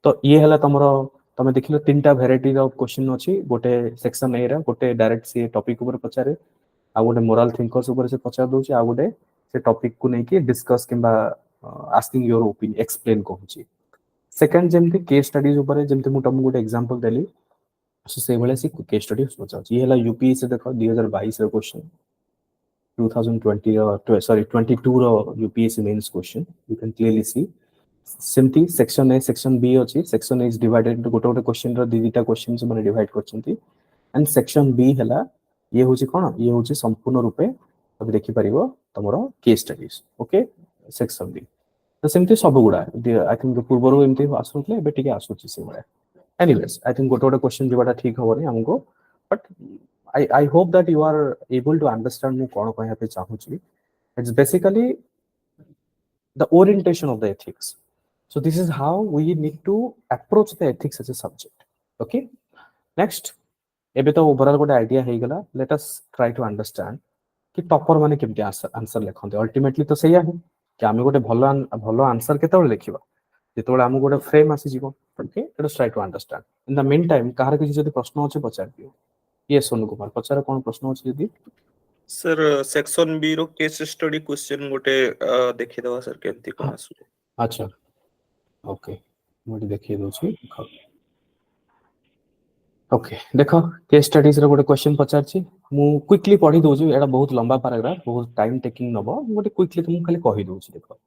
तो ये हला तमरो तमे देखिलो तीनटा वैरायटी ऑफ क्वेश्चन अछि गोटे सेक्शन ए रा गोटे डायरेक्ट से टॉपिक ऊपर पचारे आ गोटे मोरल थिंकर्स ऊपर से पचार दोछि आ गोटे से टॉपिक को नै कि डिस्कस किबा आस्किंग योर ओपिनियन एक्सप्लेन कहूछि सेकंड जेमति केस स्टडीज ऊपर जेमति मु तमु गोटे एग्जांपल देली सो से भले से केस स्टडीज पचाछि ये हला यूपीएससी देखो 2022 रो क्वेश्चन 2020 sorry 22 रो UPSC mains question you can clearly see simply section A section B अछि section A is divided into गोटे गोटे क्वेश्चन रो दीटा क्वेश्चन से माने डिवाइड करछंती एंड सेक्शन बी हला ये होछि कोन ये होछि संपूर्ण रूपे अब देखि परिबो तमरो case studies okay section B तो सिम्पली सब गुडा आई थिंक पूर्वरो एमती आसुतले एबे टिके आसुछि से बडा एनीवेज आई थिंक गोटे गोटे क्वेश्चन जेबाटा ठीक होबनी हमको but I hope that you are able to understand mu kono कहया पे चाहूची it's basically the orientation of the ethics so this is how we need to approach the ethics as a subject okay next एबे तो overall गोटे idea हे गला let us try to understand कि topper माने केमते answer लिखंते ultimately तो सही है कि आमे गोटे भलो आंसर केतोले लिखिबा जेतोले आमु गोटे फ्रेम आसी जीवो okay let us try to understand in the meantime काहर किछि जदि प्रश्न अछि पचार दियो ये सोनू कुमार पचार कोन प्रश्न अछि यदि सर सेक्शन बी रो केस स्टडी क्वेश्चन गोटे देखि दवा सर केमती कोन आसु अच्छा ओके मोटी देखि दउ छी ओके देखो केस स्टडीज रो गोटे क्वेश्चन पचार छी मु क्विकली पढी दउ छी एटा बहुत लंबा पैराग्राफ बहुत टाइम टेकिंग नबो गोटे क्विकली तुम खाली कहि दउ छी देखो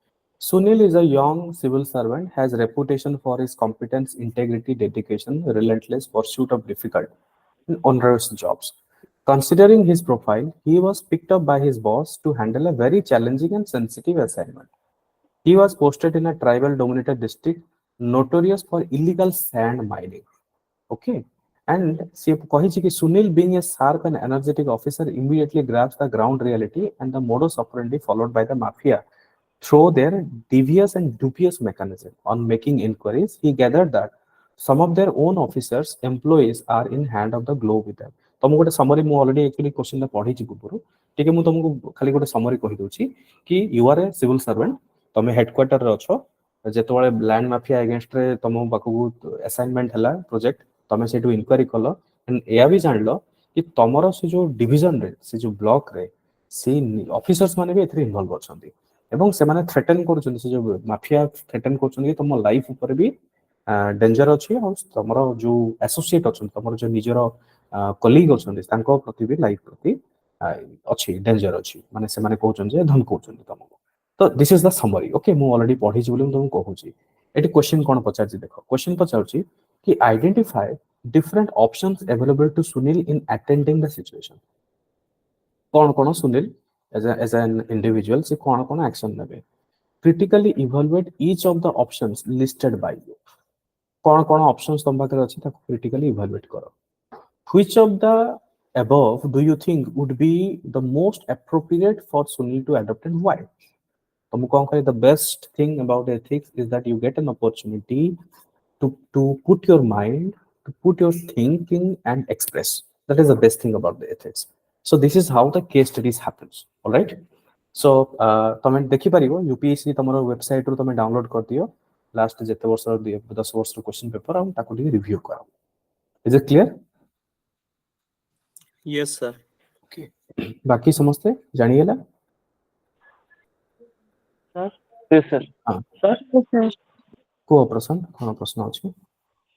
Sunil is a young civil servant has reputation for his competence integrity dedication relentless pursuit of difficult and onerous jobs. Considering his profile, he was picked up by his boss to handle a very challenging and sensitive assignment. He was posted in a tribal dominated district notorious for illegal sand mining. Okay. And she କହିଛି कि Sunil being a sharp and energetic officer immediately grabs the ground reality and the modus operandi followed by the mafia through their devious and dubious mechanism. On making inquiries, he gathered that some of their own officers employees are in hand of the globe with them तुम गोटे summary मु already actually question पढ़ी छी पूर्व ठीक है मु तुमको खाली गोटे समरी कहि दोची कि you are a civil servant तुम हेडक्वार्टर रे अछो जेतोळे लैंड माफिया अगेंस्ट रे तुम बाकू असाइनमेंट हला प्रोजेक्ट तुम सेटू इंक्वायरी कलो एंड एया भी जानलो कि तमरो से जो डिवीजन रे से जो ब्लॉक रे से ऑफिसर्स माने भी एथरे इन्वॉल्व अछंती एवं से माने थ्रेटन करछन से जो माफिया थ्रेटन करछन कि तुम लाइफ ऊपर भी डेंजर अछि और तमरो जो एसोसिएट अछन तमरो जो निजरो कलीग अछन तांको प्रति भी लाइफ प्रति अछि डेंजर अछि माने से माने कहउछन जे धन कहउछन तमको तो this is the summary okay मु ऑलरेडी पढी छी बोली तुमको कहउची एटी क्वेश्चन कोन पचार छी देखो क्वेश्चन पचारची कि identify different options available to Sunil in attending the situation कोन सुनील as an individual से कोन एक्शन नेबे critically evaluate each of the options listed by you cone options तुम पाखरे अछि ताको critically evaluate करो which of the above do you think would be the most appropriate for Sunil to adopt and why तुम कोन कहे the best thing about ethics is that you get an opportunity to put your mind to put your thinking and express that is the best thing about the ethics so this is how the case studies happens all right so तुम देखि परिबो UPSC तमरो website रो तुम download कर दियो last जते वर्ष 10 वर्ष रो question paper हम ताको डी रिव्यू करो is it clear yes sir okay बाकी समझते जानिएला सर यस सर हां सर को प्रश्न कोन प्रश्न अछि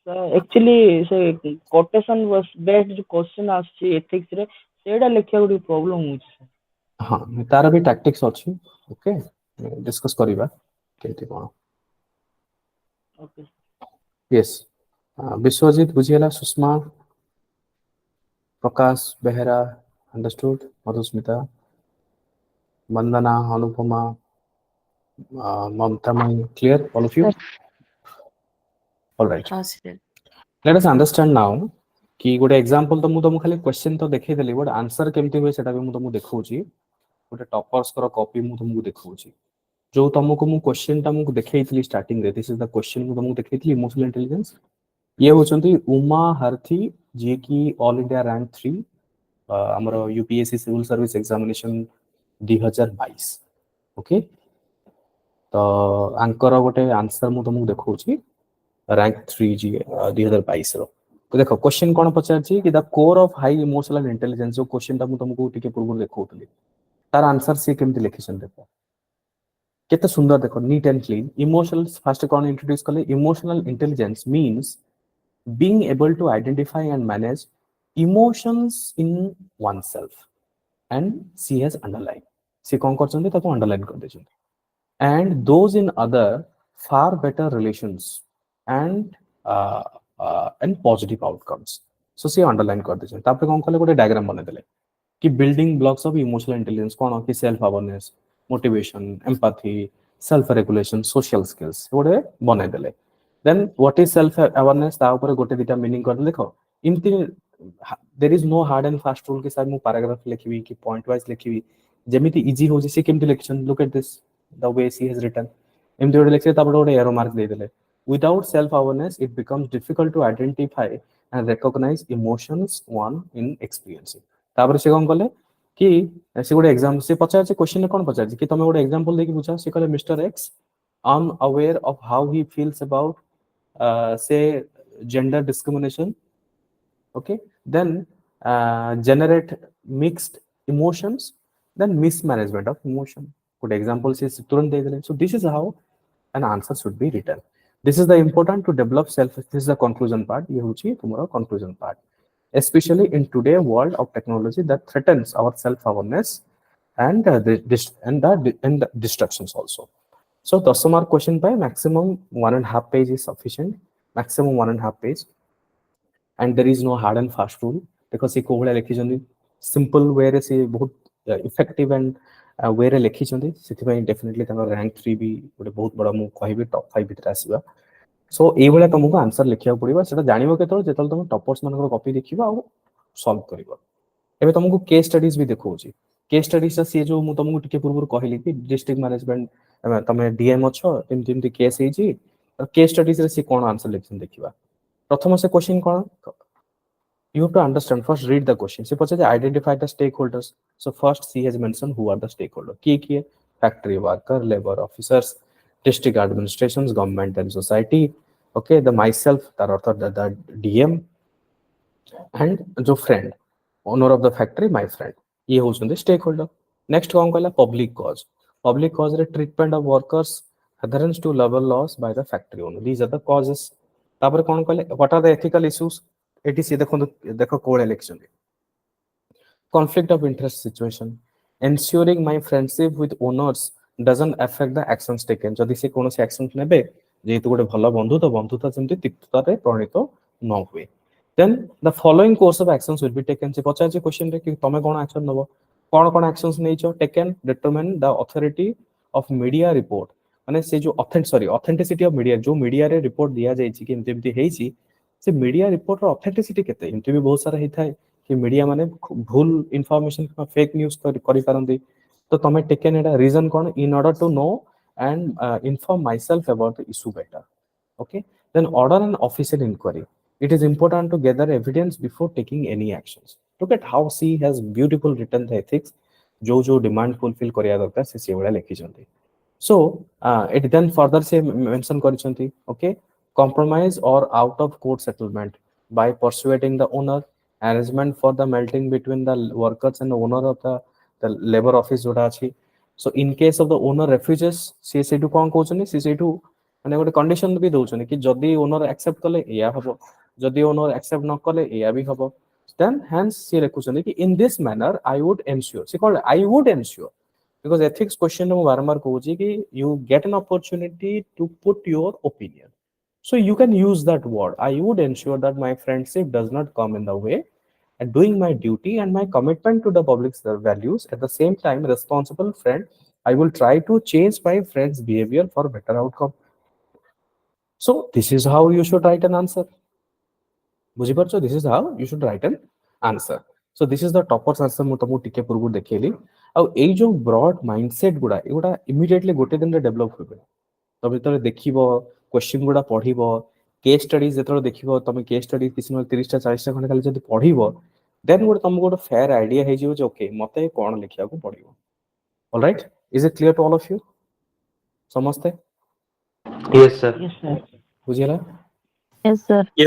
एक्चुअली से कोटेशन बेस्ड जो क्वेश्चन आछि एथिक्स रे सेडा लेखिया गुडी प्रॉब्लम होछि हाँ तार भी टैक्टिक्स अच्छी ओके डिस्कस करिबा केति कोन ओके यस विश्वजीत बुझियला सुषमा प्रकाश बेहरा अंडरस्टूड मधुस्मिता वंदना अनुपमा ममता मई clear all of you all right हाँ sir let us understand now कि गोटे एग्जांपल तो मु खाली क्वेश्चन तो देखै देली बट आंसर केमति होय सेटा भी मु तुमको देखौची गोटे टॉपर्स करो कॉपी मु तुमको देखौची जो तुमको मु क्वेश्चन ता मु देखैतली स्टार्टिंग रे दिस इज द क्वेश्चन मु तुमको देखैतली इमोशनल इंटेलिजेंस ये होचंती उमा हरथी जे की ऑल इंडिया रैंक 3 हमरो UPSC civil service examination 2022 okay तो आंकर गोटे आंसर मु तुमको देखौची रैंक 3 जी 2022 रो तो देखो क्वेश्चन कोन पचारची कि the core of high emotional intelligence जो क्वेश्चन ता मु तुमको टिके पूर्व देखौतली तार आंसर से केमति लिखिसन देखो केते सुंदर देखो neat and clean emotional first कोन इंट्रोड्यूस करले emotional intelligence means being able to identify and manage emotions in oneself and she has underlined she कौन करछन्ते ताको अंडरलाइन कर देछन्ते and those in other far better relations and and positive outcomes so she underline कर देछन्ते तापर कौन कले गोटे diagram बने देले कि building blocks of emotional intelligence कौन कि self awareness motivation empathy self regulation social skills गोटे बने देले then what is self awareness ता ऊपर गोटे दिटा मीनिंग कर देखो इमति there is no hard and fast rule के साथ मु पैराग्राफ लिखिबी कि पॉइंट वाइज लिखिबी जेमिति इजी हो जैसे केमति लिखछन look at this the way see has written एमति गोटे लिखछे तापर गोटे एरो मार्क दे देले without self awareness it becomes difficult to identify and recognize emotions one in experiencing तापर से कोन कले कि से गोटे एग्जाम से पचार से क्वेश्चन कोन पचार कि तमे गोटे एग्जांपल देकी बुझा से कले mister x unaware of how he feels about say gender discrimination okay then generate mixed emotions then mismanagement of emotion good example is turant de dele so this is how an answer should be written this is the important to develop self this is the conclusion part ye hochi tumara conclusion part especially in today world of technology that threatens our self awareness and the distractions also so 10 mark question by maximum 1.5 page is sufficient maximum 1.5 page and there is no hard and fast rule because से कोहला लिखि जंदी simple way रे से बहुत effective and way रे लिखि जंदी सेति भाई डेफिनेटली तनो रैंक 3 भी गोटे बहुत बड़ा मु कहिबे टॉप 5 भीतर आसीबा सो ए बेला तुमको आंसर लिखिया पड़िबा सेटा जानिबो केतल जेतल तुम टॉपर्स मानकर कॉपी देखिबा और सॉल्व करिबो एबे तुमको केस स्टडीज भी देखौची केस स्टडीज से जो मु तुमको टिके पूर्व कहली कि डिस्ट्रिक्ट मैनेजमेंट तमे डीएम अछो तिम केस हेजी केस स्टडीज रे से कोन आंसर लिखछन देखिबा प्रथम से question cone you have to understand first read the question se pacha identify the stakeholders so first she has mentioned who are the stakeholders kiye factory worker labor officers district administrations government and society okay the myself tar artha the dm and jo friend owner of the factory my friend ye hochunde stakeholder next kon kala public cause re treatment of workers adherence to labor laws by the factory owner these are the causes तापर कोन कहले what are the ethical issues एटी सी देखो code election conflict of interest situation ensuring my friendship with owners doesn't affect the actions taken जदि से कोनोसी action नेबे जेतु गोटे भलो बंधुता जेंति तिक्तता रे प्रणीत न हुए then the following course of actions will be taken से पचार जे क्वेश्चन रे कि तमे कोन एक्शन नबो कोन एक्शंस नेइछो taken determine the authority of media report माने से जो ऑथेंटिसिटी ऑफ मीडिया जो मीडिया रे रिपोर्ट दिया जाय छी कि एमति हेइची से मीडिया रिपोर्ट रो ऑथेंटिसिटी केते एमति भी बहुत सारा हेथाय कि मीडिया माने भूल इंफॉर्मेशन फेक न्यूज़ करि पारंदी तो तमे टेकन एटा रीजन कोन in order to know and inform myself about the issue better okay then order an official inquiry it is important to gather evidence before taking any actions look at how she has beautiful written the ethics जो demand fulfill करिया दरकार से बेला लिखि जंती so it then further say mention करिसंती okay compromise or out of court settlement by persuading the owner arrangement for the melting between the workers and the owner of the labor office जोडा अछि so in case of the owner refuses से सेटु कोन कहउछनी से सेटु माने गोटे condition भी दउछन कि जदी owner accept कले एया हबो जदी ओनर एक्सेप्ट न कले एया भी हबो देन हेंस सी लिखुछन कि in this manner I would ensure सी called I would ensure because ethics question में बारंबार कहूची कि you get an opportunity to put your opinion so you can use that word I would ensure that my friendship does not come in the way and doing my duty and my commitment to the public's values at the same time responsible friend I will try to change my friend's behavior for better outcome so this is how you should write an answer बुझी पारछो this is how you should write an answer so this is the toppers answer मु तुमको टिके पूर्व देखैली आ एई जो broad mindset गुडा एगुडा immediately गोटे दिन रे डेवलप होबे तो भीतर देखिबो क्वेश्चन गुडा पढिबो केस स्टडी जेतरो देखिबो तमे केस स्टडी किसी न 30 टा 40 टा खंड खाली जदी पढिबो देन गुड तुमको गोटे फेयर आईडिया हे जिवो जे ओके मते कोन लिखिया को पडिबो alright is it clear to all of you समझते Yes, sir. Yes, sir. बुझियला Yes, sir.